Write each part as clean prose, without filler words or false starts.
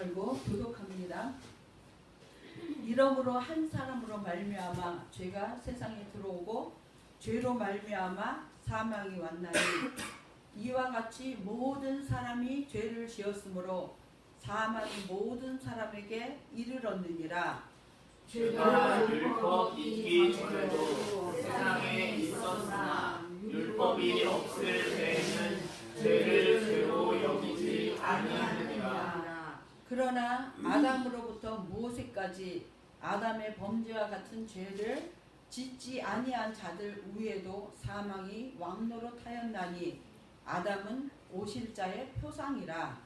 열고 교독합니다. 이러므로 한 사람으로 말미암아 죄가 세상에 들어오고 죄로 말미암아 사망이 왔나니 이와 같이 모든 사람이 죄를 지었으므로 사망이 모든 사람에게 이르렀느니라. 죄가 율법 있기 전에도 세상에 있었으나 율법이 없을 때에는 죄를 죄로 여기지 아니하느니라. 그러나 아담으로부터 모세까지 아담의 범죄와 같은 죄를 짓지 아니한 자들 위에도 사망이 왕노릇하였나니 아담은 오실 자의 표상이라.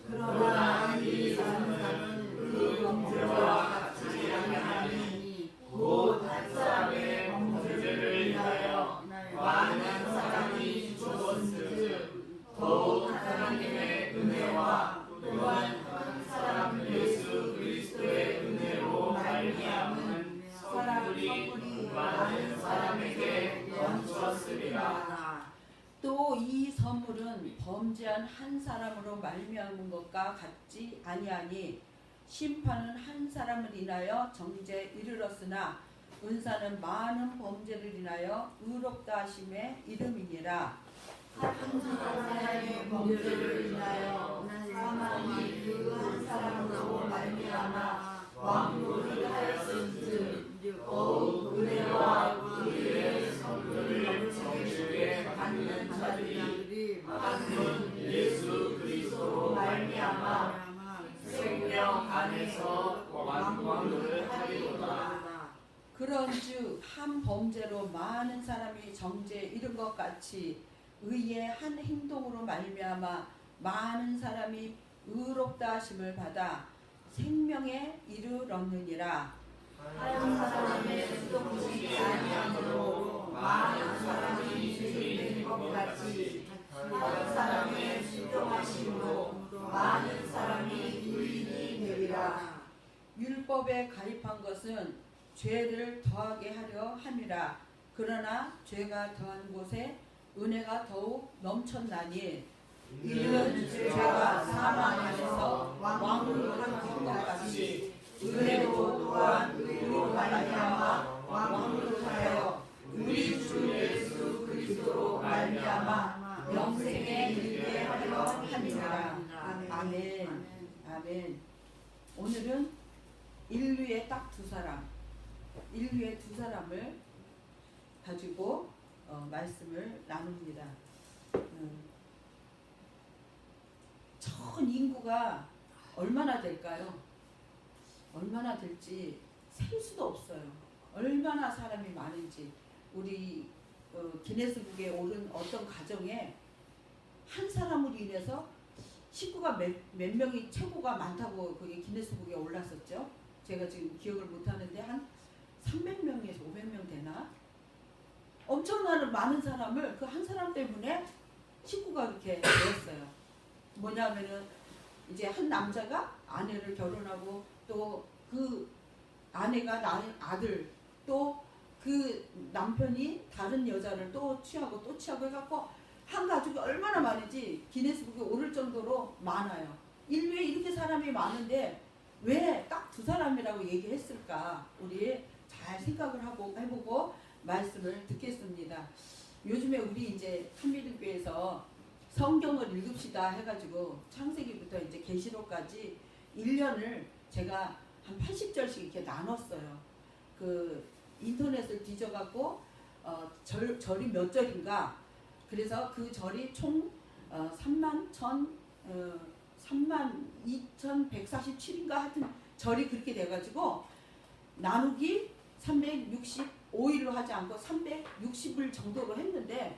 그러나 이 사람은 그 범죄와 같지 아니하니 곧 한 사람의 범죄를 인하여 많은 사람이 죽었으니 더욱 하나님의 은혜와 또한 한 사람 예수 그리스도의 은혜로 말미암은 선물이 많은 사람에게 넘쳤으리라. 또 이 선물은 범죄한 한 사람으로 말미암은 것과 같지 아니하니 심판은 한 사람을 인하여 정죄에 이르렀으나 은사는 많은 범죄를 인하여 의롭다 하심의 이름이니라. 한 사람의 범죄를 인하여 사망이 그 한 사람으로 말미암아 왕노릇하였은즉 더욱 은혜와 의의 선물을 정죄에 받는 자들이 한 분 예수 그리스도로 말미암아 생명 안에서 왕노릇하리로다. 그런즉 한 범죄로 많은 사람이 정죄에 이른 것 같이 의의 한 행동으로 말미암아 많은 사람이 의롭다 하심을 받아 생명에 이르렀느니라. 한 사람의 수동치 아니함으로 많은 사람이 죄인 것 같이 한 사람의 수동하심으로 많은 사람이 의인이 되리라. 율법에 가입한 것은 죄를 더하게 하려 함이라. 그러나 죄가 더한 곳에 은혜가 더욱 넘쳤나니 이는 죄가 사망 안에서 왕노릇한 것 같이 은혜도 또한 의로 말미암아 왕노릇하여 우리 주 예수 그리스도로 말미암아 영생에 이르게 하려 함이라. 아멘. 아멘. 오늘은 인류의 딱 두 사람, 인류의 두 사람을 가지고 말씀을 나눕니다. 전 인구가 얼마나 될까요? 얼마나 될지 셀 수도 없어요. 얼마나 사람이 많은지. 우리 기네스북에 오른 어떤 가정에 한 사람으로 인해서 식구가 몇 명이 최고가 많다고 거기 기네스북에 올랐었죠. 제가 지금 기억을 못하는데 한 300명에서 500명 되나? 엄청나는 많은 사람을 그 한 사람 때문에 식구가 그렇게 되었어요. 뭐냐면은 이제 한 남자가 아내를 결혼하고 또 그 아내가 낳은 아들 또 그 남편이 다른 여자를 또 취하고 또 취하고 해갖고 한 가족이 얼마나 많은지 기네스북에 오를 정도로 많아요. 인류에 이렇게 사람이 많은데 왜 딱 두 사람이라고 얘기했을까? 우리 잘 생각을 하고 해보고 말씀을 듣겠습니다. 요즘에 우리 이제 한미등교에서 성경을 읽읍시다 해가지고 창세기부터 이제 계시록까지 1년을 제가 한 80절씩 이렇게 나눴어요. 그 인터넷을 뒤져갖고 절이 몇 절인가. 그래서 그 절이 총 32,147인가 하여튼 절이 그렇게 돼가지고 나누기 365일로 하지 않고 360일 정도로 했는데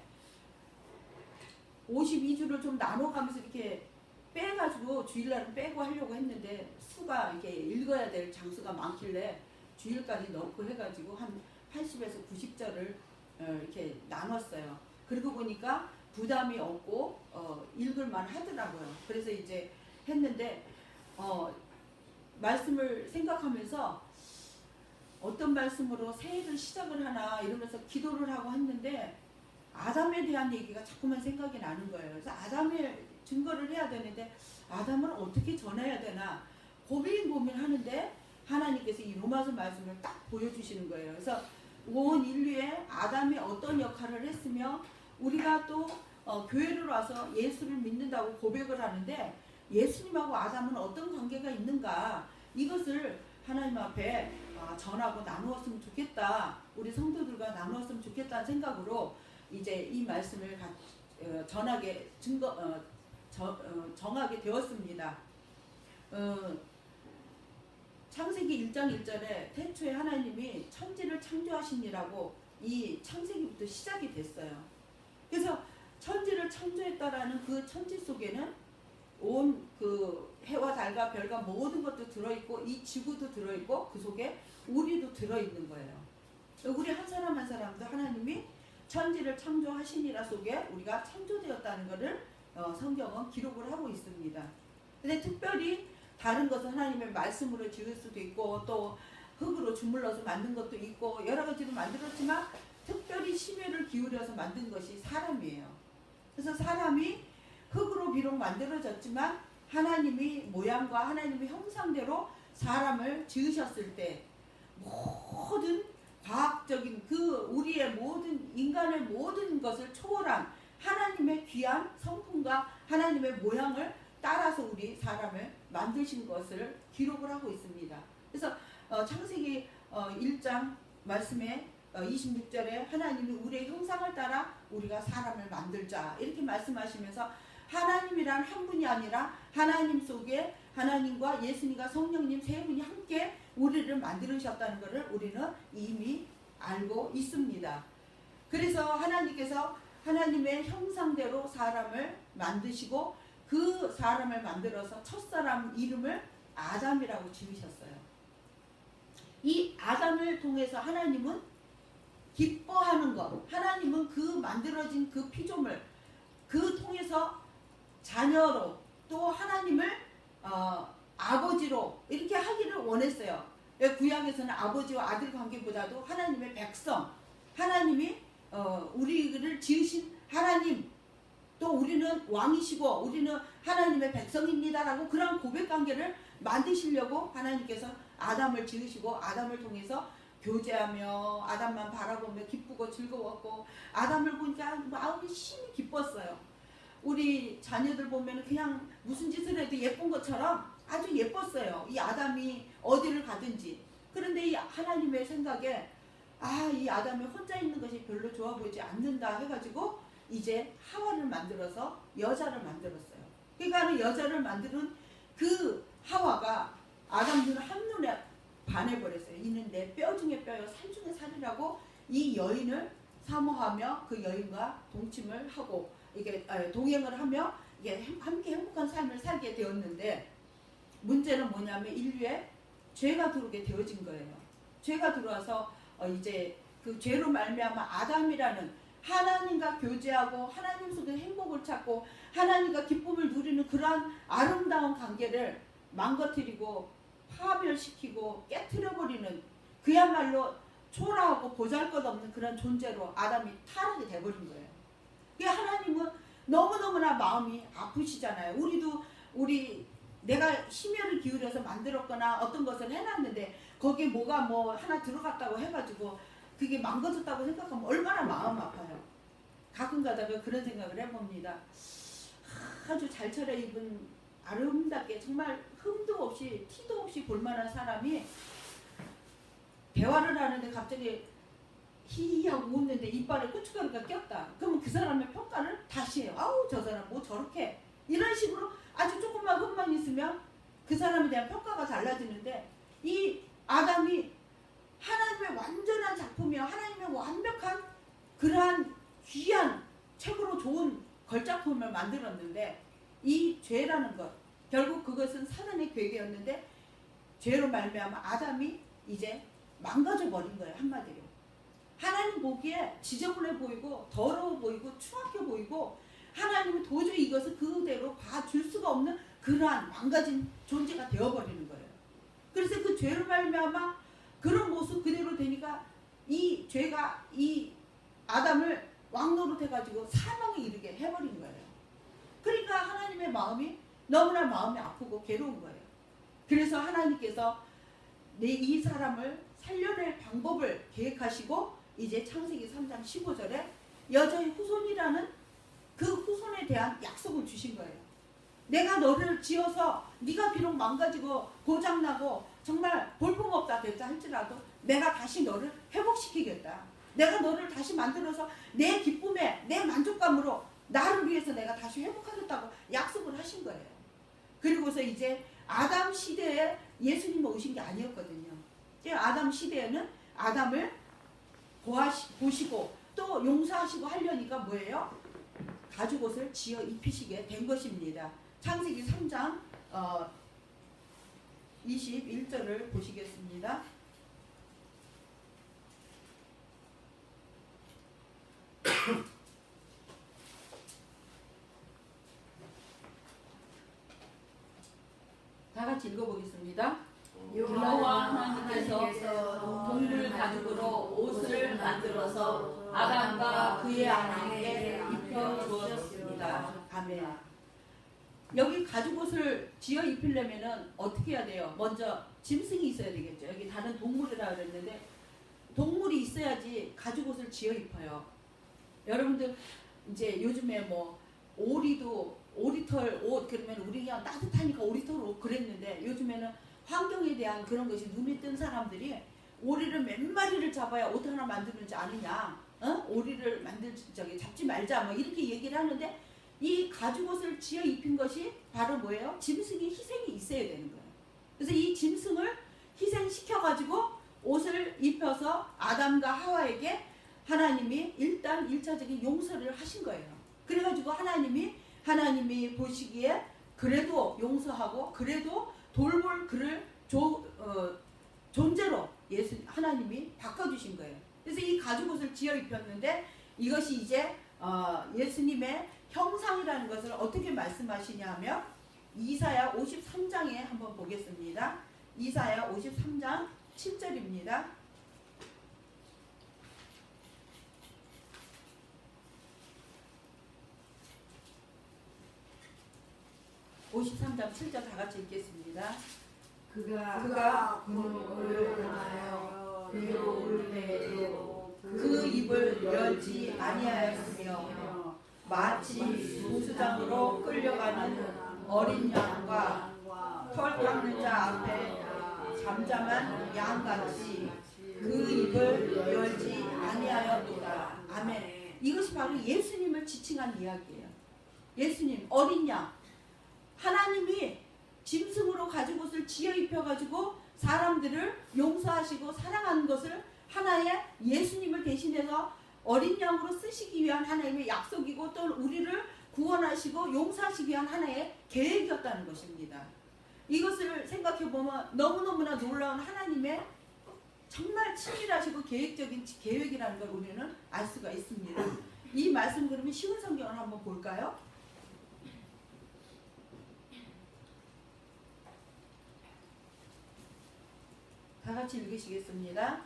52주를 좀 나눠가면서 이렇게 빼가지고 주일날은 빼고 하려고 했는데 수가 이렇게 읽어야 될 장수가 많길래 주일까지 넣고 해가지고 한 80에서 90절을 이렇게 나눴어요. 그러고 보니까 부담이 없고 읽을만 하더라고요. 그래서 이제 했는데 말씀을 생각하면서 어떤 말씀으로 새해를 시작을 하나 이러면서 기도를 하고 했는데 아담에 대한 얘기가 자꾸만 생각이 나는 거예요. 그래서 아담의 증거를 해야 되는데 아담을 어떻게 전해야 되나. 고민하는데 하나님께서 이 로마서 말씀을 딱 보여주시는 거예요. 그래서 온 인류에 아담이 어떤 역할을 했으며 우리가 또 교회를 와서 예수를 믿는다고 고백을 하는데 예수님하고 아담은 어떤 관계가 있는가, 이것을 하나님 앞에 전하고 나누었으면 좋겠다, 우리 성도들과 나누었으면 좋겠다는 생각으로 이제 이 말씀을 정하게 되었습니다. 창세기 1장 1절에 태초에 하나님이 천지를 창조하시니라고 이 창세기부터 시작이 됐어요. 그래서 천지를 창조했다라는 그 천지 속에는 온 그 해와 달과 별과 모든 것도 들어있고 이 지구도 들어있고 그 속에 우리도 들어있는 거예요. 우리 한 사람 한 사람도 하나님이 천지를 창조하시니라 속에 우리가 창조되었다는 것을 성경은 기록을 하고 있습니다. 근데 특별히 다른 것은 하나님의 말씀으로 지을 수도 있고 또 흙으로 주물러서 만든 것도 있고 여러 가지로 만들었지만 특별히 심혈을 기울여서 만든 것이 사람이에요. 그래서 사람이 흙으로 비록 만들어졌지만 하나님이 모양과 하나님의 형상대로 사람을 지으셨을 때 모든 과학적인 그 우리의 모든 인간의 모든 것을 초월한 하나님의 귀한 성품과 하나님의 모양을 따라서 우리 사람을 만드신 것을 기록을 하고 있습니다. 그래서 창세기 1장 말씀에 26절에 하나님이 우리의 형상을 따라 우리가 사람을 만들자 이렇게 말씀하시면서 하나님이란 한 분이 아니라 하나님 속에 하나님과 예수님과 성령님 세 분이 함께 우리를 만들으셨다는 것을 우리는 이미 알고 있습니다. 그래서 하나님께서 하나님의 형상대로 사람을 만드시고 그 사람을 만들어서 첫사람 이름을 아담이라고 지으셨어요. 이 아담을 통해서 하나님은 기뻐하는 것, 하나님은 그 만들어진 그 피조물 그 통해서 자녀로 또 하나님을 아버지로 이렇게 하기를 원했어요. 구약에서는 아버지와 아들 관계보다도 하나님의 백성, 하나님이 우리를 지으신 하나님, 또 우리는 왕이시고 우리는 하나님의 백성입니다라고 그런 고백 관계를 만드시려고 하나님께서 아담을 지으시고 아담을 통해서 교제하며 아담만 바라보며 기쁘고 즐거웠고 아담을 보니까 마음이 심히 기뻤어요. 우리 자녀들 보면 그냥 무슨 짓을 해도 예쁜 것처럼 아주 예뻤어요. 이 아담이 어디를 가든지. 그런데 이 하나님의 생각에 이 아담이 혼자 있는 것이 별로 좋아 보이지 않는다 해가지고 이제 하와를 만들어서 여자를 만들었어요. 그러니까 여자를 만드는 그 하와가 아담 눈 한눈에 반해버렸어요. 이는 내 뼈 중에 뼈요 살 중에 살이라고 이 여인을 사모하며 그 여인과 동침을 하고 이게 동행을 하며 이게 함께 행복한 삶을 살게 되었는데 문제는 뭐냐면 인류에 죄가 들어오게 되어진 거예요. 죄가 들어와서 이제 그 죄로 말미암아 아담이라는 하나님과 교제하고 하나님 속에 행복을 찾고 하나님과 기쁨을 누리는 그러한 아름다운 관계를 망가뜨리고 파멸시키고 깨트려버리는 그야말로 초라하고 보잘것없는 그런 존재로 아담이 타락이 돼버린 거예요. 하나님은 너무너무나 마음이 아프시잖아요. 내가 심혈을 기울여서 만들었거나 어떤 것을 해놨는데 거기에 뭐가 하나 들어갔다고 해가지고 그게 망가졌다고 생각하면 얼마나 마음 아파요. 가끔 가다가 그런 생각을 해봅니다. 아주 잘 차려입은 아름답게 정말 흠도 없이 티도 없이 볼만한 사람이 대화를 하는데 갑자기 히히하고 웃는데 이빨에 고춧가루가 꼈다. 그러면 그 사람의 평가를 다시 해요. 아우 저 사람 뭐 저렇게 이런 식으로 아주 조금만 흠만 있으면 그 사람에 대한 평가가 달라지는데 이 아담이 하나님의 완전한 작품이요 하나님의 완벽한 그러한 귀한 최고로 좋은 걸작품을 만들었는데 이 죄라는 것 결국 그것은 사단의 계획이었는데 죄로 말미암아 아담이 이제 망가져 버린 거예요. 한마디로 하나님 보기에 지저분해 보이고 더러워 보이고 추악해 보이고 하나님은 도저히 이것을 그대로 봐줄 수가 없는 그러한 망가진 존재가 되어버리는 거예요. 그래서 그 죄로 말미암아 그런 모습 그대로 되니까 이 죄가 이 아담을 왕노릇해가지고 사망에 이르게 해버린 거예요. 그러니까 하나님의 마음이 너무나 마음이 아프고 괴로운 거예요. 그래서 하나님께서 이 사람을 살려낼 방법을 계획하시고 이제 창세기 3장 15절에 여자의 후손이라는 그 후손에 대한 약속을 주신 거예요. 내가 너를 지어서 네가 비록 망가지고 고장나고 정말 볼품없다 됐다 할지라도 내가 다시 너를 회복시키겠다. 내가 너를 다시 만들어서 내 기쁨에 내 만족감으로 나를 위해서 내가 다시 회복하겠다고 약속을 하신 거예요. 그리고서 이제 아담 시대에 예수님이 오신 게 아니었거든요. 아담 시대에는 아담을 보시고 또 용서하시고 하려니까 뭐예요? 가죽옷을 지어 입히시게 된 것입니다. 창세기 3장 21절을 보시겠습니다. 다 같이 읽어보겠습니다. 여호와 하나님께서 동물 가죽으로 옷을 만들어서 아담과 그의 아내에게 입혀 주었습니다. 아멘. 여기 가죽옷을 지어 입히려면은 어떻게 해야 돼요? 먼저 짐승이 있어야 되겠죠. 여기 다른 동물이라 그랬는데 동물이 있어야지 가죽옷을 지어 입어요. 여러분들 이제 요즘에 뭐 오리털 옷 그러면 우리 그냥 따뜻하니까 오리털 옷 그랬는데 요즘에는 환경에 대한 그런 것이 눈이 뜬 사람들이 오리를 몇 마리를 잡아야 옷 하나 만드는지 아느냐, 오리를 잡지 말자 뭐 이렇게 얘기를 하는데 이 가죽옷을 지어 입힌 것이 바로 뭐예요? 짐승의 희생이 있어야 되는 거예요. 그래서 이 짐승을 희생시켜 가지고 옷을 입혀서 아담과 하와에게 하나님이 일단 1차적인 용서를 하신 거예요. 그래가지고 하나님이 보시기에 그래도 용서하고 그래도 돌볼 그를 존재로 하나님이 바꿔주신 거예요. 그래서 이 가죽옷을 지어 입혔는데 이것이 이제 예수님의 형상이라는 것을 어떻게 말씀하시냐 하면 이사야 53장에 한번 보겠습니다. 이사야 53장 7절입니다. 53장 7절 다 같이 읽겠습니다. 그가 군을 당하여 그로 울매도 그 입을 열지 아니하였으며 마치 도수장으로 끌려가는 어린 양과 털 깎는 자 앞에 잠잠한 양같이 그 입을 열지 아니하였도다. 아멘. 이것이 바로 예수님을 지칭한 이야기예요. 예수님 어린 양, 하나님이 짐승으로 가죽옷을 지어 입혀가지고 사람들을 용서하시고 사랑하는 것을 하나의 예수님을 대신해서 어린 양으로 쓰시기 위한 하나님의 약속이고 또 우리를 구원하시고 용서하시기 위한 하나의 계획이었다는 것입니다. 이것을 생각해보면 너무너무나 놀라운 하나님의 정말 치밀하시고 계획적인 계획이라는 걸 우리는 알 수가 있습니다. 이 말씀 그러면 쉬운 성경을 한번 볼까요? 다 같이 읽으시겠습니다.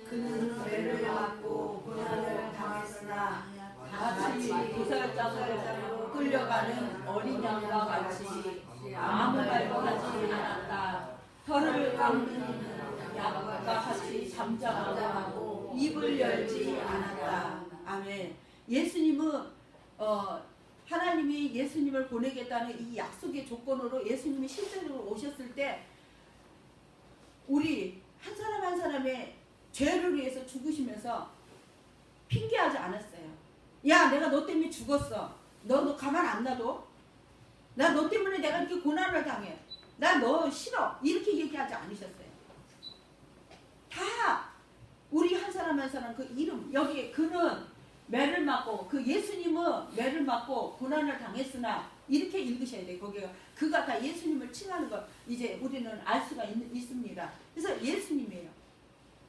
그는 죄를 맞고 고난을 당했으나 마치 도살장으로 끌려가는 어린 양과 같이 아무 말도 하지 않았다. 털을 깎는 양과 같이 잠잠하고 입을 열지 않았다. 아멘. 예수님은 하나님이 예수님을 보내겠다는 이 약속의 조건으로 예수님이 실제로 오셨을 때 우리 한 사람 한 사람의 죄를 위해서 죽으시면서 핑계하지 않았어요. 야, 내가 너 때문에 죽었어. 너 가만 안 놔둬. 나 너 때문에 내가 이렇게 고난을 당해. 나 너 싫어. 이렇게 얘기하지 않으셨어요. 다 우리 한 사람 한 사람 그 이름 여기에 그는 매를 맞고 그 예수님은 매를 맞고 고난을 당했으나 이렇게 읽으셔야 돼요. 거기가 그가 다 예수님을 칭하는 것 이제 우리는 알 수가 있습니다. 그래서 예수님이에요.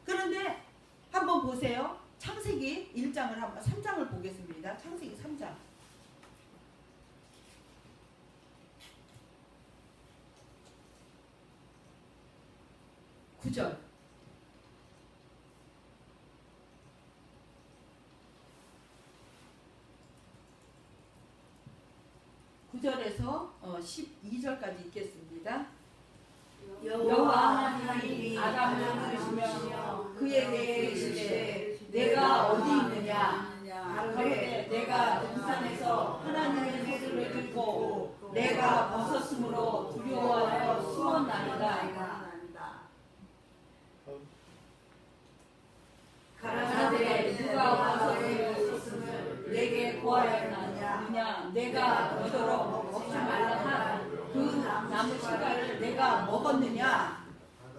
그런데 한번 보세요. 창세기 1장을 한번 3장을 보겠습니다. 창세기 3장. 9절. 9절에서 12절까지 읽겠습니다. 여호와 하나님이 아담을 부르시며 그에게 이르시되 내가 어디 있느냐 가로되 내가 동산에서 하나님의 소리를 듣고 내가 벗었으므로 두려워하여 숨었나이다. 가라사대 누가 벗었음을 벗었음을 내게 고하였느냐 내가 너더러 먹지 말라 한 그 나무 실과를 내가 먹었느냐.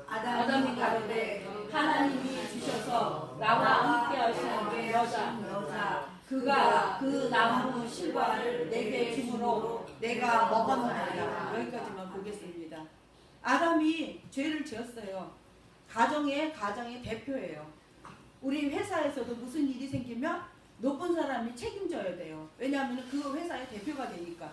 아담이 가로되 하나님이 주셔서 나와 함께 하시는 여자 그가 그 나무 실과를 내게 주므로 내가 먹었나이다. 여기까지만 보겠습니다. 아담이 죄를 지었어요. 가정의 대표예요. 우리 회사에서도 무슨 일이 생기면 높은 사람이 책임져야 돼요. 왜냐하면 그 회사의 대표가 되니까.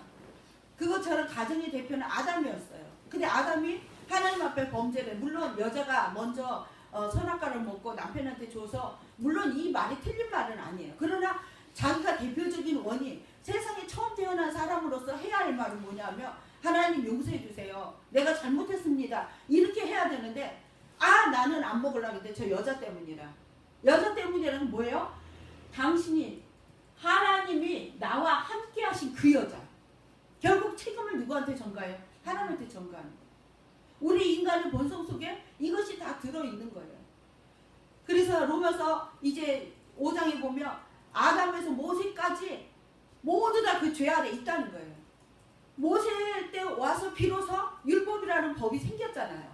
그것처럼 가정의 대표는 아담이었어요. 근데 아담이 하나님 앞에 범죄를, 물론 여자가 먼저 선악과를 먹고 남편한테 줘서, 물론 이 말이 틀린 말은 아니에요. 그러나 자기가 대표적인 원인, 세상에 처음 태어난 사람으로서 해야 할 말은 뭐냐면 하나님 용서해 주세요. 내가 잘못했습니다. 이렇게 해야 되는데 나는 안 먹으려고 했는데 저 여자 때문이라. 여자 때문이라는 뭐예요? 당신이 하나님이 나와 함께 하신 그 여자. 결국 책임을 누구한테 전가해요? 하나님한테 전가하는 거예요. 우리 인간의 본성 속에 이것이 다 들어있는 거예요. 그래서 로마서 이제 5장에 보면 아담에서 모세까지 모두 다 그 죄 아래 있다는 거예요. 모세 때 와서 비로소 율법이라는 법이 생겼잖아요.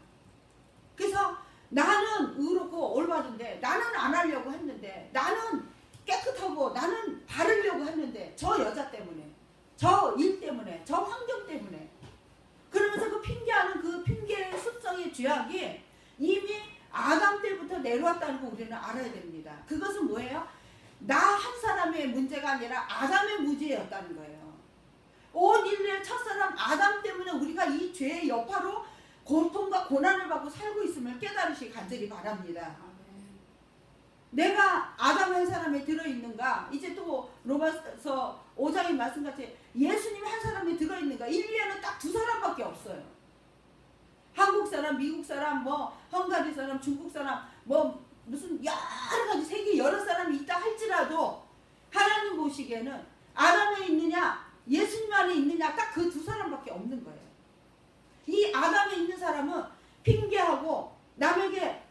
그래서 나는 의롭고 올바른데, 나는 안 하려고 했는데, 나는 깨끗하고 나는 바르려고 했는데 저 여자 때문에, 저 일 때문에, 저 환경 때문에, 그러면서 그 핑계하는 그 핑계의 습성의 죄악이 이미 아담 때부터 내려왔다는 거 우리는 알아야 됩니다. 그것은 뭐예요? 나 한 사람의 문제가 아니라 아담의 문제였다는 거예요. 온 인류의 첫사람 아담 때문에 우리가 이 죄의 여파로 고통과 고난을 받고 살고 있음을 깨달으시기 간절히 바랍니다. 내가 아담 한 사람에 들어있는가? 이제 또 로마서 5장의 말씀같이 예수님 한 사람에 들어있는가? 인류에는 딱 두 사람밖에 없어요. 한국 사람, 미국 사람, 뭐 헝가리 사람, 중국 사람, 뭐 무슨 여러 가지 세계 여러 사람이 있다 할지라도 하나님 보시기에는 아담에 있느냐 예수님 안에 있느냐 딱 그 두 사람밖에 없는 거예요. 이 아담에 있는 사람은 핑계하고 남에게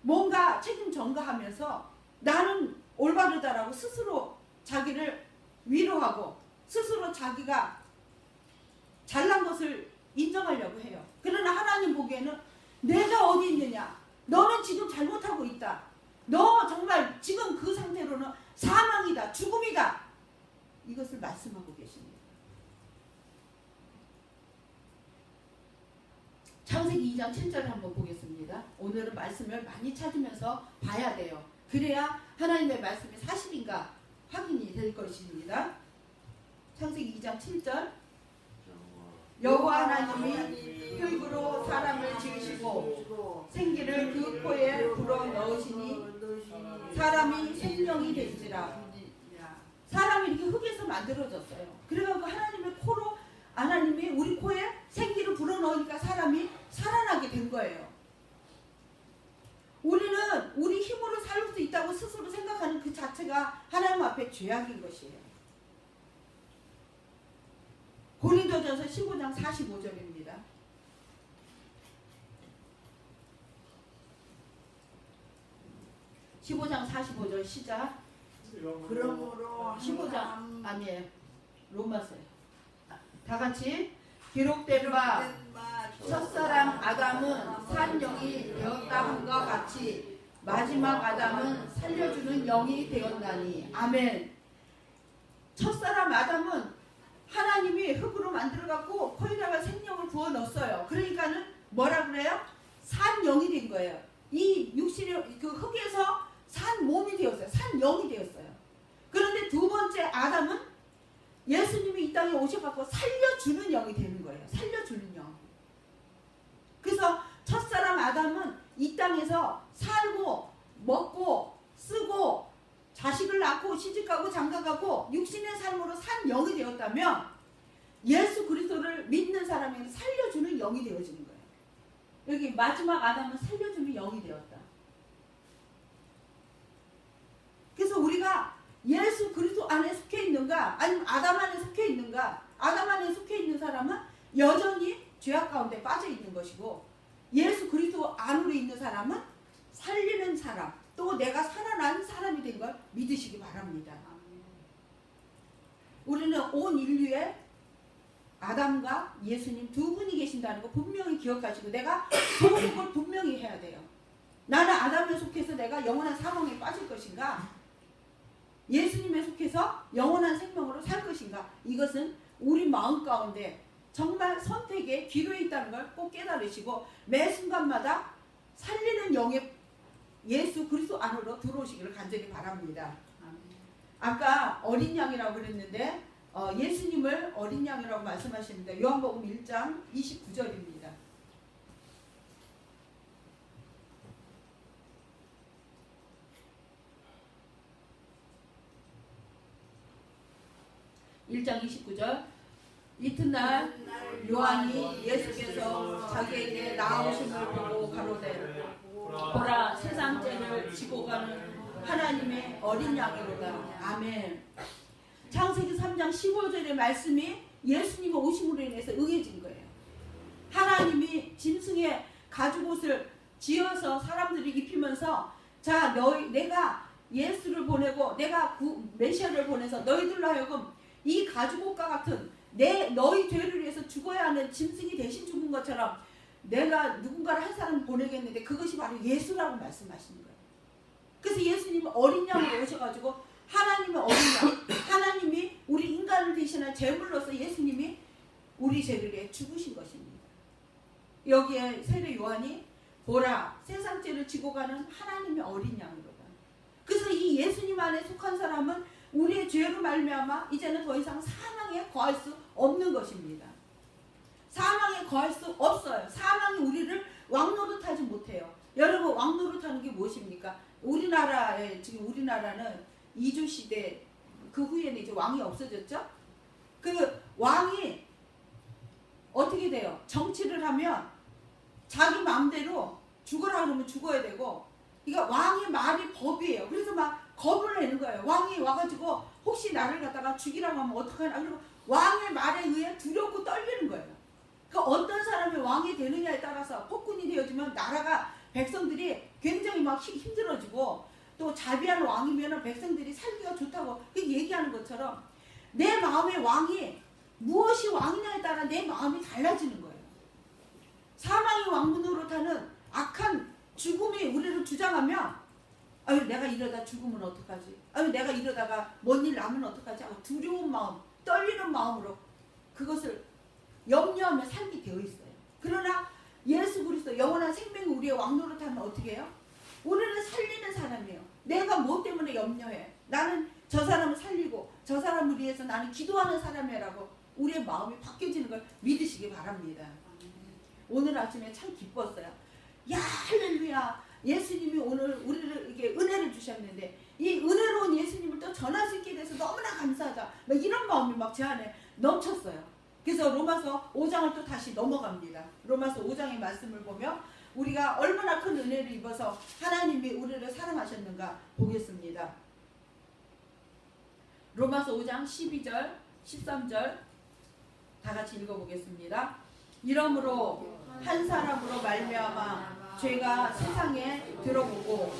뭔가 책임 전가하면서 나는 올바르다라고 스스로 자기를 위로하고 스스로 자기가 잘난 것을 인정하려고 해요. 그러나 하나님 보기에는 내가 어디 있느냐, 너는 지금 잘못하고 있다, 너 정말 지금 그 상태로는 사망이다, 죽음이다, 이것을 말씀하고 계십니다. 창세기 2장 7절을 한번 보겠습니다. 오늘은 말씀을 많이 찾으면서 봐야 돼요. 그래야 하나님의 말씀이 사실인가 확인이 될 것입니다. 창세기 2장 7절, 여호와 하나님이 흙으로 사람을 지으시고 생기를 그 코에 불어 넣으시니 사람이 생명이 된지라. 사람이 이렇게 흙에서 만들어졌어요. 그래서 하나님의 코로, 하나님이 우리 코에 생기를 불어넣으니까 사람이 살아나게 된 거예요. 우리는 우리 힘으로 살 수 있다고 스스로 생각하는 그 자체가 하나님 앞에 죄악인 것이에요. 고린도전서 15장 45절입니다. 15장 45절 시작. 그러므로 15장 아니에요. 로마서요. 다 같이 기록된 바 첫사람 아담은 산 영이 되었다함과 같이 마지막 아담은 살려주는 영이 되었나니. 아멘. 첫사람 아담은 하나님이 흙으로 만들어갖고 코에다가 생명을 부어 넣었어요. 그러니까는 뭐라 그래요? 산 영이 된 거예요. 이 육신의 그 흙에서 산 몸이 되었어요. 산 영이 되었어요. 그런데 두 번째 아담은 예수님이 이 땅에 오셔갖고 살려주는 영이 되는 거예요. 살려주는 영. 그래서 첫사람 아담은 이 땅에서 살고 먹고 쓰고 자식을 낳고 시집가고 장가가고 육신의 삶으로 산 영이 되었다면 예수 그리스도를 믿는 사람에게 살려주는 영이 되어지는 거예요. 여기 마지막 아담은 살려줌이 영이 되었다. 그래서 우리가 예수 그리스도 안에 속해 있는가 아니면 아담 안에 속해 있는가, 아담 안에 속해 있는 사람은 여전히 죄악 가운데 빠져 있는 것이고, 예수 그리스도 안으로 있는 사람은 살리는 사람, 또 내가 살아난 사람이 된 걸 믿으시기 바랍니다. 우리는 온 인류에 아담과 예수님 두 분이 계신다는 거 분명히 기억하시고, 내가 소속을 분명히 해야 돼요. 나는 아담에 속해서 내가 영원한 사망에 빠질 것인가, 예수님에 속해서 영원한 생명으로 살 것인가, 이것은 우리 마음 가운데 정말 선택의 기로에 있다는 걸 꼭 깨달으시고, 매 순간마다 살리는 영의 예수 그리스도 안으로 들어오시기를 간절히 바랍니다. 아까 어린 양이라고 그랬는데 예수님을 어린 양이라고 말씀하십니다. 요한복음 1장 29절입니다. (1장 29절) 이튿날 요한이 예수께서 자기에게 나아오심을 보고 가로되 보라, 세상 죄를 지고 가는 하나님의 어린 양이로다. 아멘. 창세기 3장 15절의 말씀이 예수님의 오심으로 인해서 응해진 거예요. 하나님이 짐승의 가죽옷을 지어서 사람들이 입히면서, 자, 내가 예수를 보내고 내가 메시아를 보내서 너희들로 하여금 이 가죽옷과 같은 너희 죄를 위해서 죽어야 하는 짐승이 대신 죽은 것처럼 내가 누군가를 한 사람 보내겠는데, 그것이 바로 예수라고 말씀하시는 거예요. 그래서 예수님은 어린 양으로 오셔가지고 하나님의 어린 양, 하나님이 우리 인간을 대신한 제물로서 예수님이 우리 죄를 위해 죽으신 것입니다. 여기에 세례 요한이 보라, 세상 죄를 지고 가는 하나님의 어린 양이로다. 그래서 이 예수님 안에 속한 사람은 우리의 죄로 말미암아 이제는 더 이상 사망에 거할 수 없는 것입니다. 사망에 거할 수 없어요. 사망이 우리를 왕노릇하지 못해요. 여러분, 왕노릇하는 게 무엇입니까? 지금 우리나라는 이주 시대 그 후에는 이제 왕이 없어졌죠. 그 왕이 어떻게 돼요? 정치를 하면 자기 마음대로 죽으라 그러면 죽어야 되고, 그러니까 왕의 말이 법이에요. 그래서 막 겁을 내는 거예요. 왕이 와가지고 혹시 나를 갖다가 죽이라고 하면 어떡하나. 그리고 왕의 말에 의해 두렵고 떨리는 거예요. 그러니까 어떤 사람이 왕이 되느냐에 따라서 폭군이 되어지면 나라가, 백성들이 굉장히 막 힘들어지고, 또 자비한 왕이면 백성들이 살기가 좋다고 얘기하는 것처럼 내 마음의 왕이 무엇이 왕이냐에 따라 내 마음이 달라지는 거예요. 사망이 왕문으로 타는 악한 죽음이 우리를 주장하면, 아유 내가 이러다 죽으면 어떡하지, 아유 내가 이러다가 뭔 일 나면 어떡하지 하고 두려운 마음, 떨리는 마음으로 그것을 염려하며 살게 되어 있어요. 그러나 예수 그리스도 영원한 생명이 우리의 왕노릇 하면 어떻게 해요? 우리를 살리는 사람이에요. 내가 뭐 때문에 염려해? 나는 저 사람을 살리고 저 사람을 위해서 나는 기도하는 사람이라고 우리의 마음이 바뀌어지는 걸 믿으시기 바랍니다. 오늘 아침에 참 기뻤어요. 야, 할렐루야. 예수님이 오늘 우리를 이렇게 은혜를 주셨는데, 이 은혜로운 예수님을 또 전할 수 있게 돼서 너무나 감사하다. 막 이런 마음이 막 제 안에 넘쳤어요. 그래서 로마서 5장을 또 다시 넘어갑니다. 로마서 5장의 말씀을 보면 우리가 얼마나 큰 은혜를 입어서 하나님이 우리를 사랑하셨는가 보겠습니다. 로마서 5장 12절, 13절 다 같이 읽어보겠습니다. 이러므로 한 사람으로 말미암아 죄가 세상에 들어오고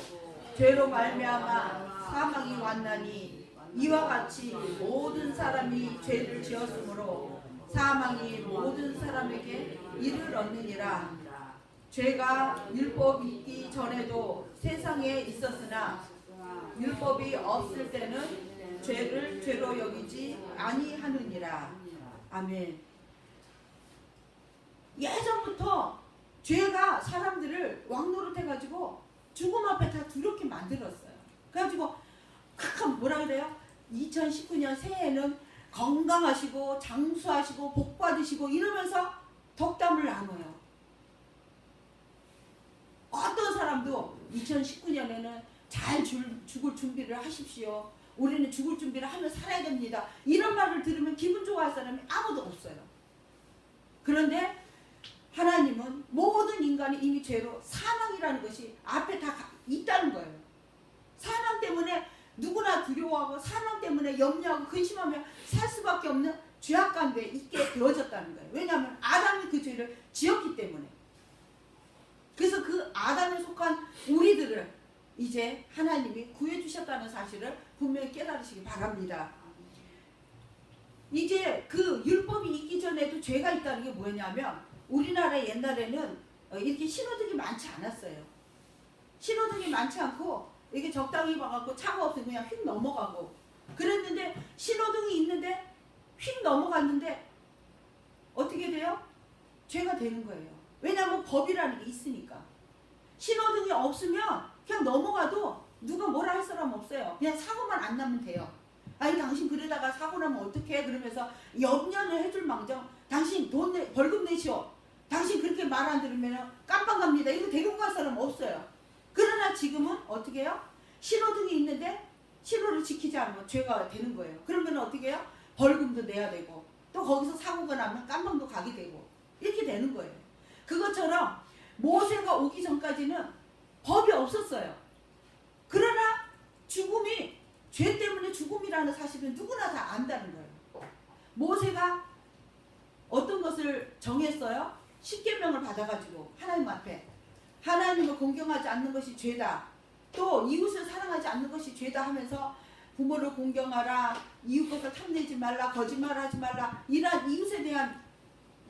죄로 말미암아 사망이 왔나니, 이와 같이 모든 사람이 죄를 지었으므로 사망이 모든 사람에게 이르렀느니라. 죄가 율법이 있기 전에도 세상에 있었으나 율법이 없을 때는 죄를 죄로 여기지 아니하느니라. 아멘. 예전부터 죄가 사람들을 왕노릇해가지고 죽음 앞에 다 두렵게 만들었어요. 그래가지고 뭐라 그래요? 2019년 새해에는 건강하시고 장수하시고 복 받으시고 이러면서 덕담을 나눠요. 어떤 사람도 2019년에는 잘 죽을 준비를 하십시오. 우리는 죽을 준비를 하며 살아야 됩니다. 이런 말을 들으면 기분 좋아할 사람이 아무도 없어요. 그런데 하나님은 모든 인간이 이 율법이 죄로 사망이라는 것이 앞에 다 있다는 거예요. 사망 때문에 누구나 두려워하고 사망 때문에 염려하고 근심하며 살 수밖에 없는 죄악 가운데 있게 되어졌다는 거예요. 왜냐하면 아담이 그 죄를 지었기 때문에. 그래서 그 아담에 속한 우리들을 이제 하나님이 구해주셨다는 사실을 분명히 깨달으시기 바랍니다. 이제 그 율법이 있기 전에도 죄가 있다는 게 뭐냐면 우리나라 옛날에는 이렇게 신호등이 많지 않았어요. 신호등이 많지 않고 이게 적당히 봐갖고 차가 없으면 그냥 휙 넘어가고 그랬는데 신호등이 있는데 휙 넘어갔는데 어떻게 돼요? 죄가 되는 거예요. 왜냐하면 법이라는 게 있으니까. 신호등이 없으면 그냥 넘어가도 누가 뭐라 할 사람 없어요. 그냥 사고만 안 나면 돼요. 아니 당신 그러다가 사고 나면 어떡해? 그러면서 염려를 해줄 망정 당신 벌금 내시오. 당신 그렇게 말 안 들으면 깜빵 갑니다. 이거 데리고 갈 사람 없어요. 그러나 지금은 어떻게 해요? 신호등이 있는데 신호를 지키지 않으면 죄가 되는 거예요. 그러면 어떻게 해요? 벌금도 내야 되고 또 거기서 사고가 나면 깜빵도 가게 되고 이렇게 되는 거예요. 그것처럼 모세가 오기 전까지는 법이 없었어요. 그러나 죽음이 죄 때문에 죽음이라는 사실은 누구나 다 안다는 거예요. 모세가 어떤 것을 정했어요? 십계명을 받아가지고 하나님 앞에 하나님을 공경하지 않는 것이 죄다. 또 이웃을 사랑하지 않는 것이 죄다 하면서 부모를 공경하라. 이웃 것을 탐내지 말라. 거짓말하지 말라. 이러한 이웃에 대한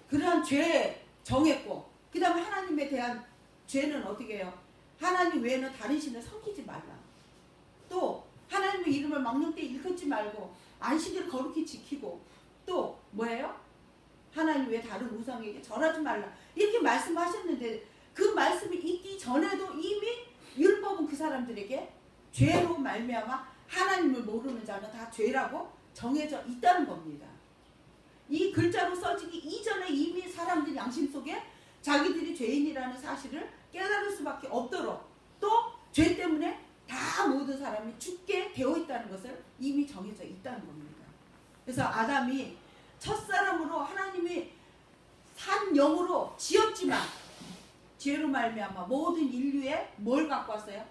그러한 죄 정했고 그 다음에 하나님에 대한 죄는 어떻게 해요? 하나님 외에는 다른 신을 섬기지 말라. 또 하나님의 이름을 망령 때 일컫지 말고 안식일을 거룩히 지키고 또 뭐예요? 하나님 외에 다른 우상에게 절하지 말라. 이렇게 말씀하셨는데 그 말씀이 있기 전에도 이미 율법은 그 사람들에게 죄로 말미암아 하나님을 모르는 자는 다 죄라고 정해져 있다는 겁니다. 이 글자로 써지기 이전에 이미 사람들 양심 속에 자기들이 죄인이라는 사실을 깨달을 수밖에 없도록 또 죄 때문에 다 모든 사람이 죽게 되어 있다는 것을 이미 정해져 있다는 겁니다. 그래서 아담이 첫사람으로 하나님이 산 영으로 지었지만 죄로 말미암아 모든 인류에 뭘 갖고 왔어요?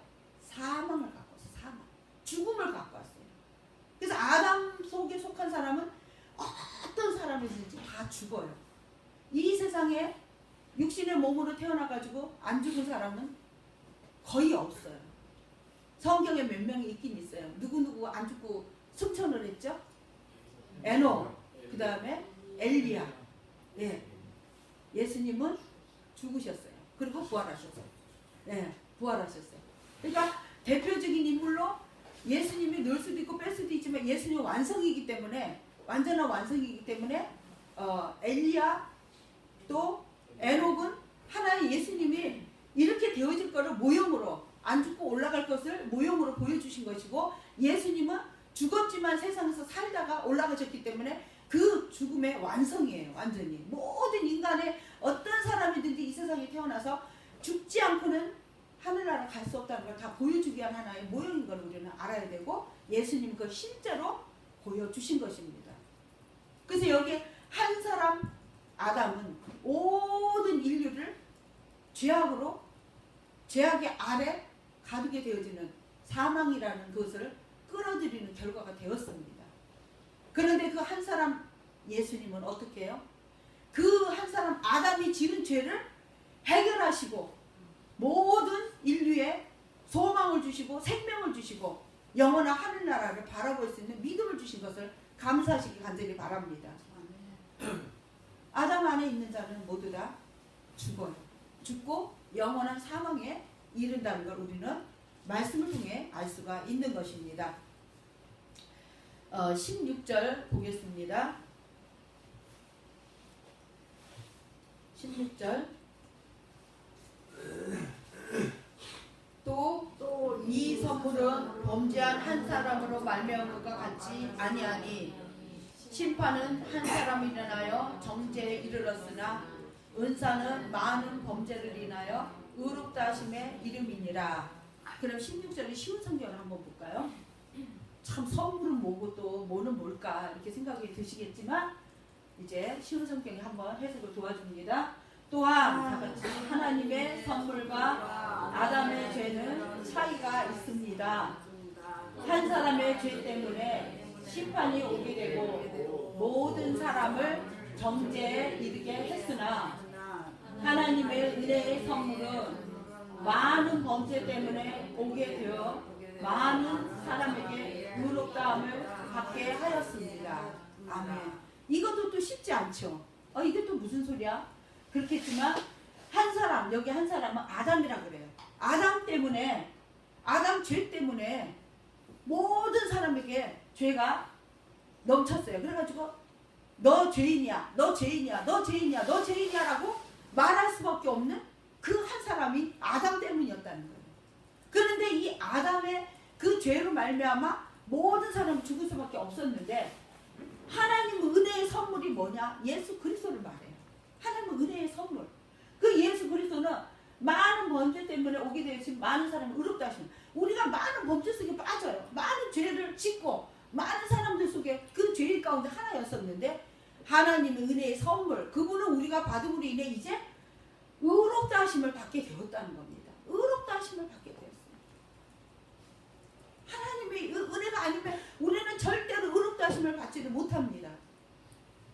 사망을 갖고 왔어요. 사망. 죽음을 갖고 왔어요. 그래서 아담 속에 속한 사람은 어떤 사람이든지 다 죽어요. 이 세상에 육신의 몸으로 태어나가지고 안 죽은 사람은 거의 없어요. 성경에 몇 명이 있긴 있어요. 누구누구 안 죽고 승천을 했죠? 에녹, 그 다음에 엘리야. 예. 예수님은 죽으셨어요. 그리고 부활하셨어요. 예, 부활하셨어요. 그러니까 대표적인 인물로 예수님이 넣을 수도 있고 뺄 수도 있지만 예수님은 완성이기 때문에 완전한 완성이기 때문에 엘리야 또 에녹은 하나님 예수님이 이렇게 되어질 거를 모형으로 안 죽고 올라갈 것을 모형으로 보여주신 것이고 예수님은 죽었지만 세상에서 살다가 올라가셨기 때문에 그 죽음의 완성이에요. 완전히 모든 인간의 어떤 사람이든지 이 세상에 태어나서 죽지 않고는 하늘나라 갈 수 없다는 걸 다 보여주기 위한 하나의 모형인 걸 우리는 알아야 되고 예수님 그 실제로 보여주신 것입니다. 그래서 여기 한 사람 아담은 모든 인류를 죄악의 아래 가두게 되어지는 사망이라는 것을 끌어들이는 결과가 되었습니다. 그런데 그 한 사람 예수님은 어떻게 해요? 그 한 사람 아담이 지은 죄를 해결하시고 모든 인류에 소망을 주시고 생명을 주시고 영원한 하늘나라를 바라볼 수 있는 믿음을 주신 것을 감사하시기 간절히 바랍니다. 아담 안에 있는 자는 모두 다 죽어요. 죽고 영원한 사망에 이른다는 걸 우리는 말씀을 통해 알 수가 있는 것입니다. 16절 보겠습니다. 16절 또 이 선물은 범죄한 한 사람으로 말미암은 것과 같지 아니하니 심판은 한 사람이 인하여 정죄에 이르렀으나 은사는 많은 범죄를 인하여 의롭다 하심의 이름이니라. 그럼 16절의 쉬운 성경을 한번 볼까요? 참 선물은 뭐고 또 뭐는 뭘까 이렇게 생각이 드시겠지만 이제 쉬운 성경이 한번 해석을 도와줍니다. 또한 다 같이 하나님의 선물과 아담의 죄는 차이가 있습니다. 한 사람의 죄 때문에 심판이 오게 되고 모든 사람을 정죄에 이르게 했으나 하나님의 은혜의 선물은 많은 범죄 때문에 오게 되어 많은 사람에게 의롭다함을 받게 하였습니다. 아멘. 이것도 또 쉽지 않죠. 이게 또 무슨 소리야? 그렇겠지만 한 사람, 여기 한 사람은 아담이라 그래요. 아담 때문에, 아담 죄 때문에 모든 사람에게 죄가 넘쳤어요. 그래가지고 너 죄인이야, 너 죄인이야, 너 죄인이야, 너 죄인이야 라고 말할 수밖에 없는 그 한 사람이 아담 때문이었다는 거예요. 그런데 이 아담의 그 죄로 말미암아 모든 사람이 죽을 수밖에 없었는데 하나님의 은혜의 선물이 뭐냐? 예수 그리스도를 말해요. 하나님의 은혜의 선물. 그 예수 그리스도는 많은 범죄 때문에 오게 되었지만 많은 사람을 의롭다 하시는, 우리가 많은 범죄 속에 빠져요. 많은 죄를 짓고 많은 사람들 속에 그 죄 가운데 하나였었는데 하나님의 은혜의 선물, 그분은 우리가 받음으로 인해 이제 의롭다 하심을 받게 되었다는 겁니다. 의롭다 하심을 받게 되었어요. 하나님의 은혜가 아니면 우리는 절대로 의롭다 하심을 받지를 못합니다.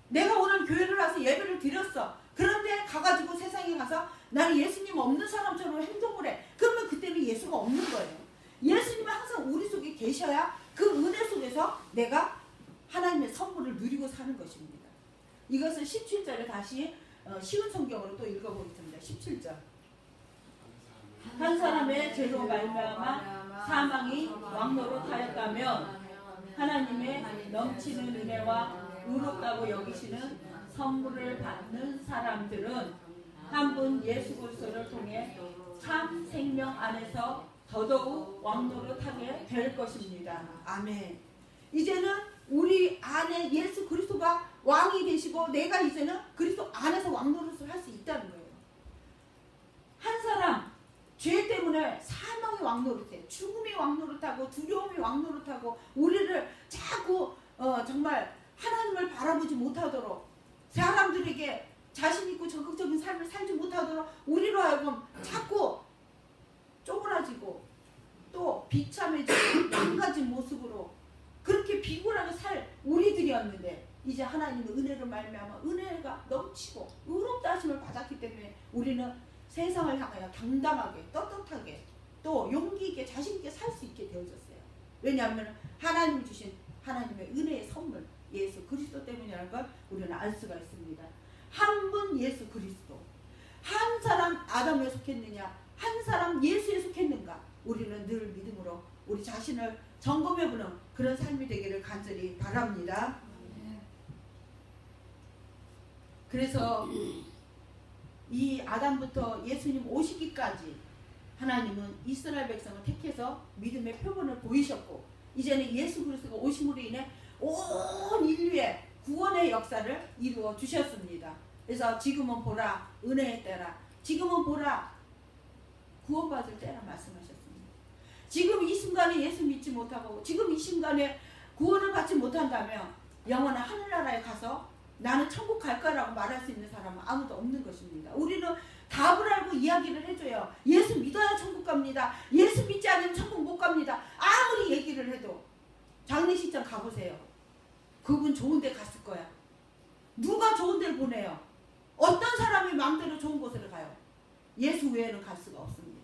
내가 오늘 교회를 와서 예배를 드렸어. 그런데 가가지고 세상에 가서 나는 예수님 없는 사람처럼 행동을 해. 그러면 그때는 예수가 없는 거예요. 예수님은 항상 우리 속에 계셔야 그 은혜 속에서 내가 하나님의 선물을 누리고 사는 것입니다. 이것은 17절에 다시 쉬운 성경으로 또 읽어보겠습니다. 17절. 한 사람의 죄로 말미암아 사망이 왕노릇하였다면 하나님의 넘치는 은혜와 의롭다고 여기시는 선물을 받는 사람들은 한 분 예수 그리스도를 통해 참 생명 안에서 더더욱 왕노릇하게 될 것입니다. 아멘. 이제는 우리 안에 예수 그리스도가 왕이 되시고 내가 이제는 그리스도 안에서 왕노릇을 할 수 있다는 거예요. 한 사람 죄 때문에 사망이 왕노릇해, 죽음이 왕노릇하고 두려움이 왕노릇하고 우리를 자꾸 정말 하나님을 바라보지 못하도록, 사람들에게 자신 있고 적극적인 삶을 살지 못하도록 우리로 하여금 자꾸 쪼그라지고 또 비참해지고 망가진 모습으로 그렇게 비굴하게 살 우리들이었는데 이제 하나님의 은혜로 말미암아 은혜가 넘치고 의롭다 하심을 받았기 때문에 우리는 세상을 향하여 당당하게 떳떳하게 또 용기 있게 자신 있게 살 수 있게 되어졌어요. 왜냐하면 하나님이 주신 하나님의 은혜의 선물 예수 그리스도 때문이라는 걸 우리는 알 수가 있습니다. 한 분 예수 그리스도, 한 사람 아담에 속했느냐, 한 사람 예수에 속했는가, 우리는 늘 믿음으로 우리 자신을 점검해보는 그런 삶이 되기를 간절히 바랍니다. 그래서 이 아담부터 예수님 오시기까지 하나님은 이스라엘 백성을 택해서 믿음의 표본을 보이셨고 이제는 예수 그리스도가 오심으로 인해 온 인류의 구원의 역사를 이루어 주셨습니다. 그래서 지금은 보라 은혜의 때라, 지금은 보라 구원받을 때라 말씀하셨습니다. 지금 이 순간에 예수 믿지 못하고 지금 이 순간에 구원을 받지 못한다면 영원한 하늘나라에 가서 나는 천국 갈 거라고 말할 수 있는 사람은 아무도 없는 것입니다. 우리는 답을 알고 이야기를 해줘요. 예수 믿어야 천국 갑니다. 예수 믿지 않으면 천국 못 갑니다. 아무리 얘기를 해도 장례식장 가보세요. 그분 좋은 데 갔을 거야. 누가 좋은 데를 보내요? 어떤 사람이 마음대로 좋은 곳으로 가요? 예수 외에는 갈 수가 없습니다.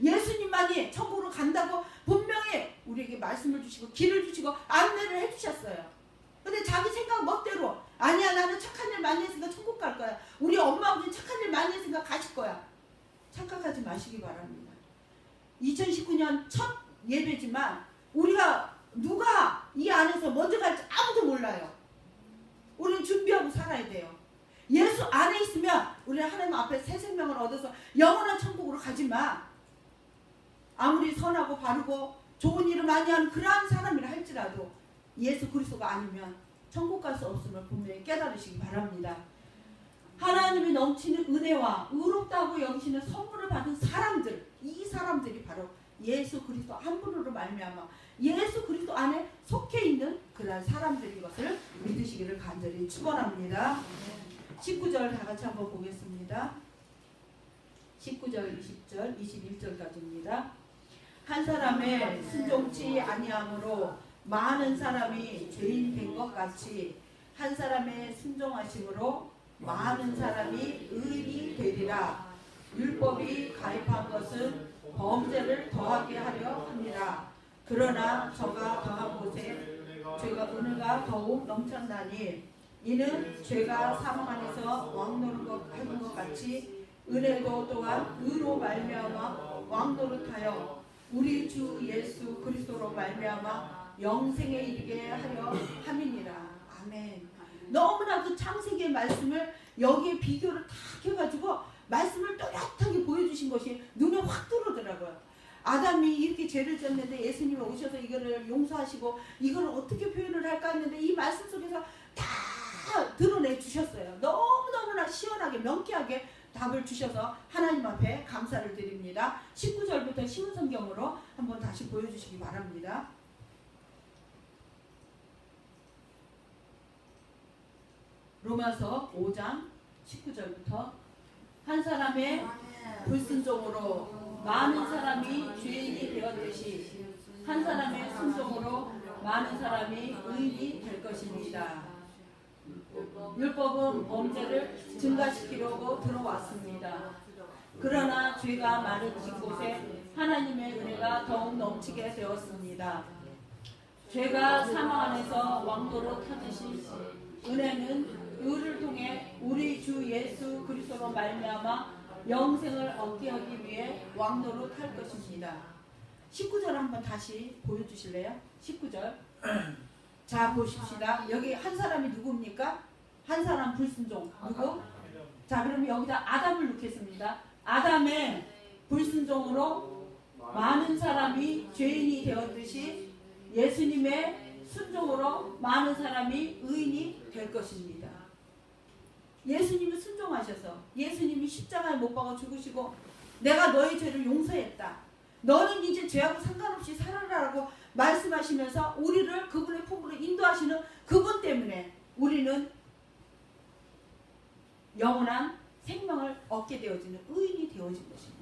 예수님만이 천국으로 간다고 분명히 우리에게 말씀을 주시고 길을 주시고 안내를 해주셨어요. 근데 자기 생각 멋대로 아니야 나는 착한 일 많이 했으니까 천국 갈 거야. 우리 엄마 아버지 착한 일 많이 했으니까 가실 거야. 착각하지 마시기 바랍니다. 2019년 첫 예배지만 우리가 누가 이 안에서 먼저 갈지 아무도 몰라요. 우리는 준비하고 살아야 돼요. 예수 안에 있으면 우리는 하나님 앞에 새 생명을 얻어서 영원한 천국으로 가지만 아무리 선하고 바르고 좋은 일을 많이 하는 그러한 사람이라 할지라도 예수 그리스도가 아니면 천국 갈 수 없음을 분명히 깨달으시기 바랍니다. 하나님이 넘치는 은혜와 의롭다고 여기시는 선물을 받은 사람들, 이 사람들이 바로 예수 그리스도 한 분으로 말미암아 예수 그리스도 안에 속해 있는 그러한 사람들인 것을 믿으시기를 간절히 축원합니다. 19절 다 같이 한번 보겠습니다. 19절, 20절, 21절까지입니다. 한 사람의 순종치 아니함으로 많은 사람이 죄인 된 것 같이 한 사람의 순종하심으로 많은 사람이 의인이 되리라. 율법이 가입한 것은 범죄를 더하게 하려 함이라. 그러나 저가 더한 곳에 죄가 은혜가 더욱 넘쳤나니 이는 죄가 사망 안에서 왕노릇하는 것 같이 은혜도 또한 의로 말미암아 왕노릇하여 우리 주 예수 그리스도로 말미암아 영생에 이르게 하려 함이니라. 아멘. 너무나 그 창세기의 말씀을 여기에 비교를 다 해가지고 말씀을 또렷하게 보여주신 것이 눈에 확 들어오더라고요. 아담이 이렇게 죄를 졌는데 예수님이 오셔서 이거를 용서하시고 이걸 어떻게 표현을 할까 했는데 이 말씀 속에서 다 드러내 주셨어요. 너무너무나 시원하게 명쾌하게 답을 주셔서 하나님 앞에 감사를 드립니다. 19절부터 쉬운 성경으로 한번 다시 보여주시기 바랍니다. 로마서 5장 19절부터 한 사람의 불순종으로 많은 사람이 죄인이 되었듯이 한 사람의 순종으로 많은 사람이 의인이 될 것입니다. 율법은 범죄를 증가시키려고 들어왔습니다. 그러나 죄가 많은 곳에 하나님의 은혜가 더욱 넘치게 되었습니다. 죄가 사망 안에서 왕도로 타듯이 은혜는 의를 통해 우리 주 예수 그리스도로 말미암아 영생을 얻게 하기 위해 왕노로 탈 것입니다. 19절 한번 다시 보여주실래요? 19절. 자 보십시다. 여기 한 사람이 누굽니까? 한 사람 불순종. 누구? 자 그러면 여기다 아담을 넣겠습니다. 아담의 불순종으로 많은 사람이 죄인이 되었듯이 예수님의 순종으로 많은 사람이 의인이 될 것입니다. 예수님이 순종하셔서 예수님이 십자가에 못 박아 죽으시고 내가 너의 죄를 용서했다. 너는 이제 죄하고 상관없이 살아라라고 말씀하시면서 우리를 그분의 품으로 인도하시는 그분 때문에 우리는 영원한 생명을 얻게 되어지는 의인이 되어진 것입니다.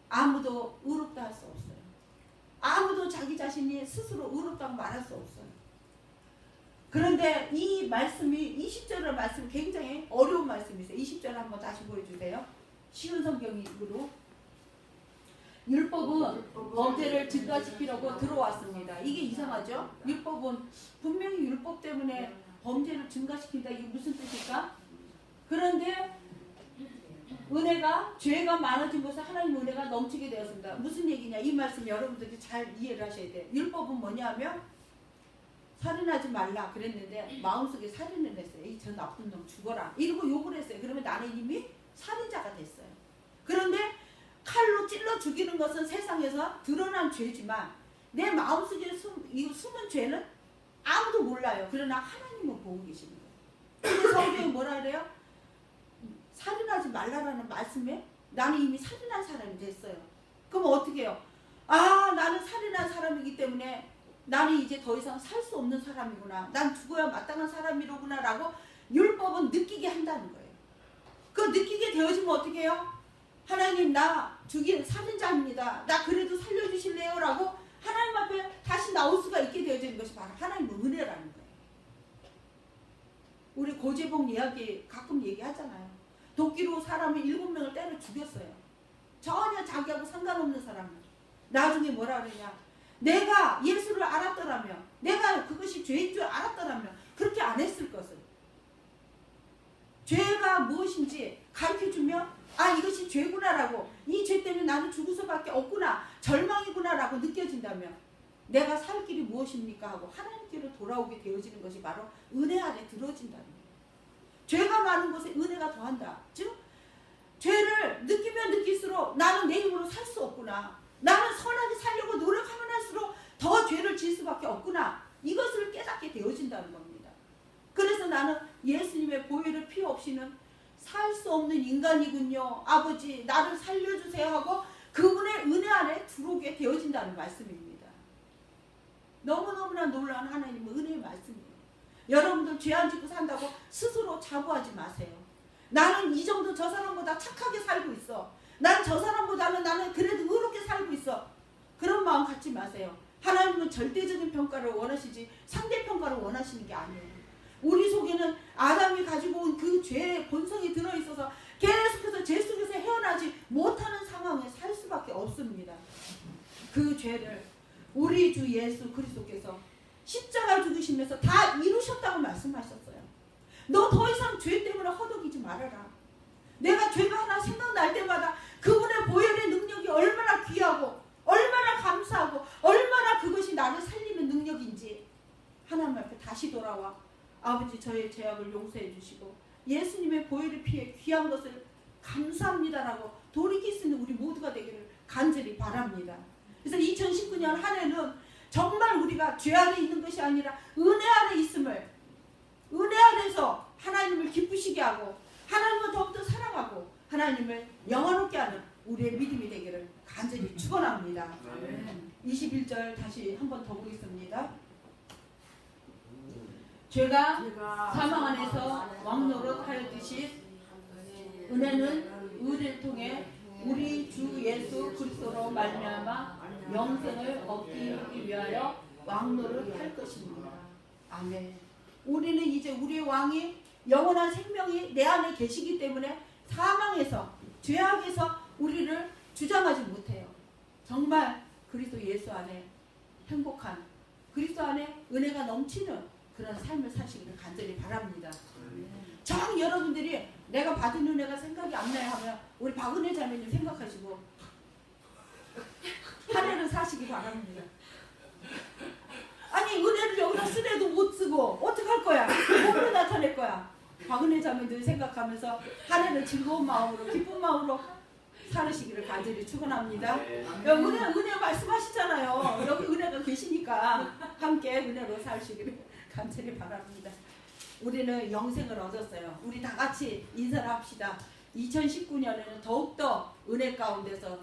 아무도 의롭다 할 수 없어요. 아무도 자기 자신이 스스로 의롭다고 말할 수 없어요. 그런데 이 말씀이 20절의 말씀이 굉장히 어려운 말씀이세요. 20절 한번 다시 보여주세요. 쉬운 성경으로. 율법은 범죄를 증가시키려고 들어왔습니다. 이게 이상하죠? 율법은 분명히 율법 때문에 범죄를 증가시킨다. 이게 무슨 뜻일까? 그런데 은혜가 죄가 많아진 곳에 하나님의 은혜가 넘치게 되었습니다. 무슨 얘기냐? 이 말씀 여러분들이 잘 이해를 하셔야 돼요. 율법은 뭐냐면 살인하지 말라 그랬는데 마음속에 살인을 했어요. 이 저 나쁜 놈 죽어라 이러고 욕을 했어요. 그러면 나는 이미 살인자가 됐어요. 그런데 칼로 찔러 죽이는 것은 세상에서 드러난 죄지만 내 마음속에 숨은 죄는 아무도 몰라요. 그러나 하나님은 보고 계시는 거예요. 근데 성경이 뭐라 그래요? 살인하지 말라라는 말씀에 나는 이미 살인한 사람이 됐어요. 그럼 어떻게 해요? 아 나는 살인한 사람이기 때문에 나는 이제 더 이상 살 수 없는 사람이구나. 난 죽어야 마땅한 사람이로구나 라고 율법은 느끼게 한다는 거예요. 그 느끼게 되어지면 어떻게 해요? 하나님 나 죽인 살인자입니다. 나 그래도 살려주실래요? 라고 하나님 앞에 다시 나올 수가 있게 되어지는 것이 바로 하나님의 은혜라는 거예요. 우리 고재봉 이야기 가끔 얘기하잖아요. 도끼로 사람을 7명을 때려 죽였어요. 전혀 자기하고 상관없는 사람을. 나중에 뭐라 그러냐? 내가 예수를 알았더라면 내가 그것이 죄인 줄 알았더라면 그렇게 안 했을 것을. 죄가 무엇인지 가르쳐주면 아 이것이 죄구나라고 이 죄 때문에 나는 죽을 수밖에 없구나 절망이구나라고 느껴진다면 내가 살 길이 무엇입니까 하고 하나님께로 돌아오게 되어지는 것이 바로 은혜 안에 들어진다는 거예요. 죄가 많은 곳에 은혜가 더한다. 즉 죄를 느끼면 느낄수록 나는 내 힘으로 살 수 없구나. 나는 선하게 살려고 노력하면 할수록 더 죄를 질 수밖에 없구나. 이것을 깨닫게 되어진다는 겁니다. 그래서 나는 예수님의 보혈의 피 없이는 살 수 없는 인간이군요. 아버지 나를 살려주세요 하고 그분의 은혜 안에 들어오게 되어진다는 말씀입니다. 너무너무나 놀라운 하나님의 은혜의 말씀이에요. 여러분들 죄 안 짓고 산다고 스스로 자부하지 마세요. 나는 이 정도 저 사람보다 착하게 살고 있어. 난 저 사람보다는 나는 그래도 의롭게 살고 있어. 그런 마음 갖지 마세요. 하나님은 절대적인 평가를 원하시지 상대평가를 원하시는 게 아니에요. 우리 속에는 아담이 가지고 온 그 죄의 본성이 들어있어서 계속해서 죄 속에서 헤어나지 못하는 상황에 살 수밖에 없습니다. 그 죄를 우리 주 예수 그리스도께서 십자가 죽으시면서 다 이루셨다고 말씀하셨어요. 너 더 이상 죄 때문에 허덕이지 말아라. 내가 죄가 하나 생각날 때마다 그분의 보혈의 능력이 얼마나 귀하고 얼마나 감사하고 얼마나 그것이 나를 살리는 능력인지 하나님 앞에 다시 돌아와 아버지 저의 죄악을 용서해 주시고 예수님의 보혈의 피에 귀한 것을 감사합니다라고 돌이킬 수 있는 우리 모두가 되기를 간절히 바랍니다. 그래서 2019년 한 해는 정말 우리가 죄 안에 있는 것이 아니라 은혜 안에 있음을, 은혜 안에서 하나님을 기쁘시게 하고 하나님을 더욱더 사랑하고 하나님을 영원롭게 하는 우리의 믿음이 되기를 간절히 축원합니다. 21절 다시 한 번 더 보겠습니다. 죄가 사망 안에서 왕노릇 하였듯이 은혜는 의를 통해 우리 주 예수 그리스도로 말미암아 영생을 얻기 위하여 왕노릇 할 것입니다. 아멘. 우리는 이제 우리의 왕이 영원한 생명이 내 안에 계시기 때문에 사망에서 죄악에서 우리를 주장하지 못해요. 정말 그리스도 예수 안에 행복한 그리스도 안에 은혜가 넘치는 그런 삶을 사시기를 간절히 바랍니다. 정 여러분들이 내가 받은 은혜가 생각이 안 나요 하면 우리 박은혜 자매님 생각하시고 한 해를 사시기 바랍니다. 아니 은혜를 여기다 쓰래도 못 쓰고 어떡할 거야? 몸으로 나타낼 거야. 박은혜 자매들 생각하면서 한 해를 즐거운 마음으로 기쁜 마음으로 살으시기를 간절히 축원합니다. 은혜 말씀하시잖아요. 여기 은혜가 계시니까 함께 은혜로 사시기를 간절히 바랍니다. 우리는 영생을 얻었어요. 우리 다 같이 인사를 합시다. 2019년에는 더욱더 은혜 가운데서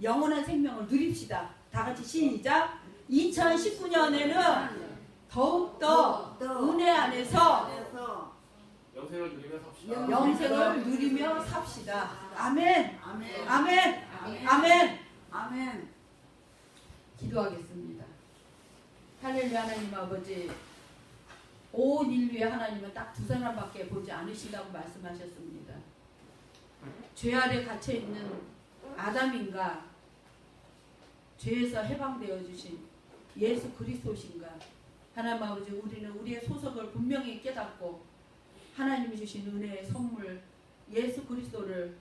영원한 생명을 누립시다. 다 같이 시작. 2019년에는 더욱더 은혜 안에서 영생을 누리며 삽시다. 영생을 누리며 삽시다. 아멘. 아멘. 아멘. 아멘. 아멘. 아멘. 기도하겠습니다. 할렐루야. 하나님 아버지, 온 인류의 하나님은 딱 두 사람밖에 보지 않으신다고 말씀하셨습니다. 죄 아래 갇혀있는 아담인가 죄에서 해방되어 주신 예수 그리스도신가. 하나님 아버지, 우리는 우리의 소속을 분명히 깨닫고 하나님이 주신 은혜의 선물 예수 그리스도를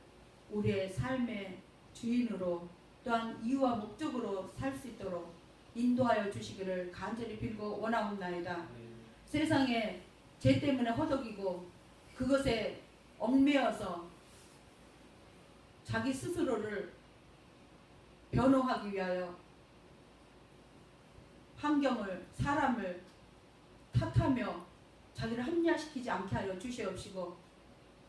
우리의 삶의 주인으로 또한 이유와 목적으로 살 수 있도록 인도하여 주시기를 간절히 빌고 원하옵나이다. 세상에 죄 때문에 허덕이고 그것에 얽매여서 자기 스스로를 변호하기 위하여 환경을 사람을 탓하며 자기를 합리화시키지 않게 하여 주시옵시고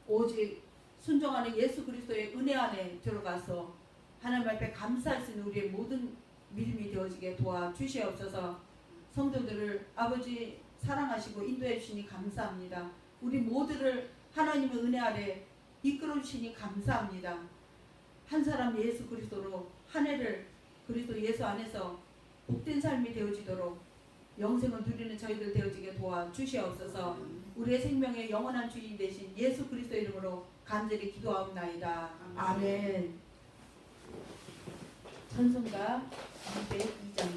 오직 순종하는 예수 그리스도의 은혜 안에 들어가서 하나님 앞에 감사할 수 있는 우리의 모든 믿음이 되어지게 도와주시옵소서. 성도들을 아버지 사랑하시고 인도해 주시니 감사합니다. 우리 모두를 하나님의 은혜 아래 이끌어 주시니 감사합니다. 한 사람 예수 그리스도로 한 해를 그리스도 예수 안에서 복된 삶이 되어지도록 영생을 누리는 저희들 되어지게 도와주시옵소서. 우리의 생명의 영원한 주인 되신 예수 그리스도 이름으로 간절히 기도하옵나이다. 아멘. 찬송가 202장